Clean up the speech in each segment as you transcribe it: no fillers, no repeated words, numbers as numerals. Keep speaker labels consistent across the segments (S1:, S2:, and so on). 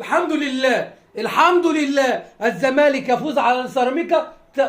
S1: الحمد لله الحمد لله الزمالك يفوز على سيراميكا 1-0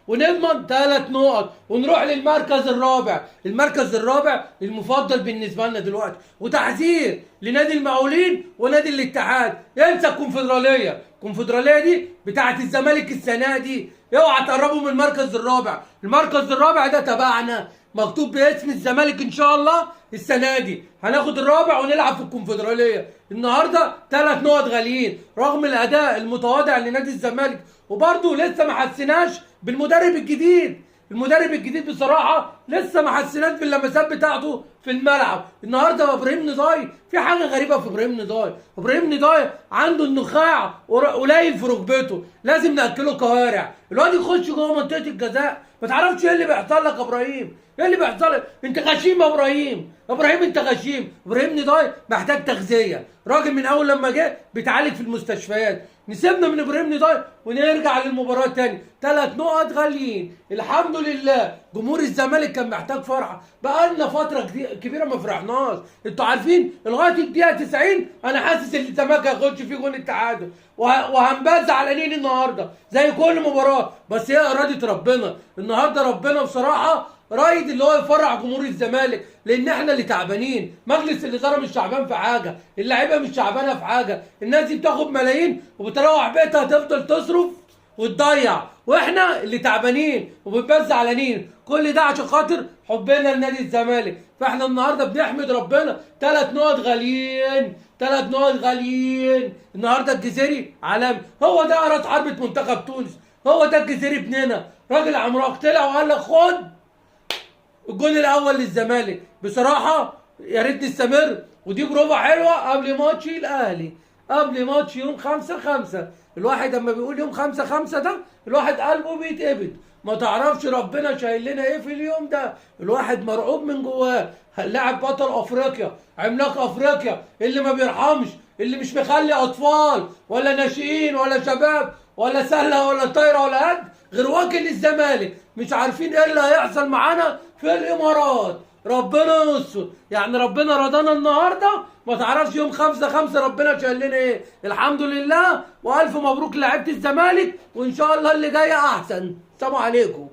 S1: ونضمن 3 نقط ونروح للمركز الرابع. المركز الرابع المفضل بالنسبه لنا دلوقتي، وتحذير لنادي المقاولين ونادي الاتحاد، انسى الكونفدراليه. الكونفدراليه دي بتاعت الزمالك السنه دي، اوعى تقربوا من المركز الرابع. المركز الرابع ده تبعنا، مكتوب باسم الزمالك ان شاء الله. السنه دي هناخد الرابع ونلعب في الكونفدراليه. النهارده 3 نقط غاليين رغم الاداء المتواضع لنادي الزمالك، وبرده لسه ما حسيناش بالمدرب الجديد. المدرب الجديد بصراحه لسه ما حسيناش باللمسات بتاعته في الملعب. النهارده ابراهيم نضاي، في حاجه غريبه في ابراهيم نضاي. ابراهيم نضاي عنده النخاع قليل في ركبته، لازم ناكله كوارع. الواد يخش جوه منطقه الجزاء ما تعرفش ايه اللي بيحصل لك يا ابراهيم. ايه اللي بيحصل لك؟ انت غشيم يا ابراهيم. ابراهيم انت غشيم. ابراهيم نضاي محتاج تغذيه. راجل من اول لما جه بيتعالج في المستشفيات. نسيبنا من ابراهيم نضاي ونرجع للمباراه تاني. 3 نقط غاليين الحمد لله. جمهور الزمالك كان محتاج فرحه، بقالنا فتره كبيره ما فرحناش. انتوا عارفين لغايه الدقيقه 90 انا حاسس ان الزمالك هيخش فيه جون التعادل، وهنبقى زعلانين النهارده زي كل مباراه، بس هي اراده ربنا. النهارده ربنا بصراحه رايد اللي هو يفرح جمهور الزمالك، لان احنا اللي تعبانين. مجلس الاداره مش تعبان في حاجه، اللعيبه مش تعبانه في حاجه. الناس دي بتاخد ملايين وبتروح بيتها تفضل تصرف وتضيع، واحنا اللي تعبانين وبنبقى زعلانين. كل ده عشان خاطر حبنا لنادي الزمالك. فاحنا النهارده بنحمد ربنا. 3 نقط غاليين، 3 نقط غاليين. النهارده الجزيري عالمي، هو ده راس حربة منتخب تونس، هو ده الجزيري ابننا. راجل عملاق طلع وقال لك خد الجون الاول للزمالك. بصراحه يا ريت نستمر، ودي بروفه حلوه قبل ماتش الاهلي، قبل ماتش يوم 5/5. الواحد اما بيقول يوم 5/5 ده الواحد قلبه بيتقبض. ما تعرفش ربنا شايل لنا ايه في اليوم ده. الواحد مرعوب من جواه. هنلاعب بطل افريقيا، عملاق افريقيا، اللي ما بيرحمش، اللي مش مخلي اطفال ولا ناشئين ولا شباب ولا سله ولا طايره ولا قد غير واكل الزمالك. مش عارفين ايه اللي هيحصل معانا في الامارات. ربنا يستر، يعني ربنا رضانا النهارده. ما تعرفش يوم 5/5 ربنا شايل لنا ايه. الحمد لله والف مبروك لعيبه الزمالك، وان شاء الله اللي جاي احسن. السلام عليكم.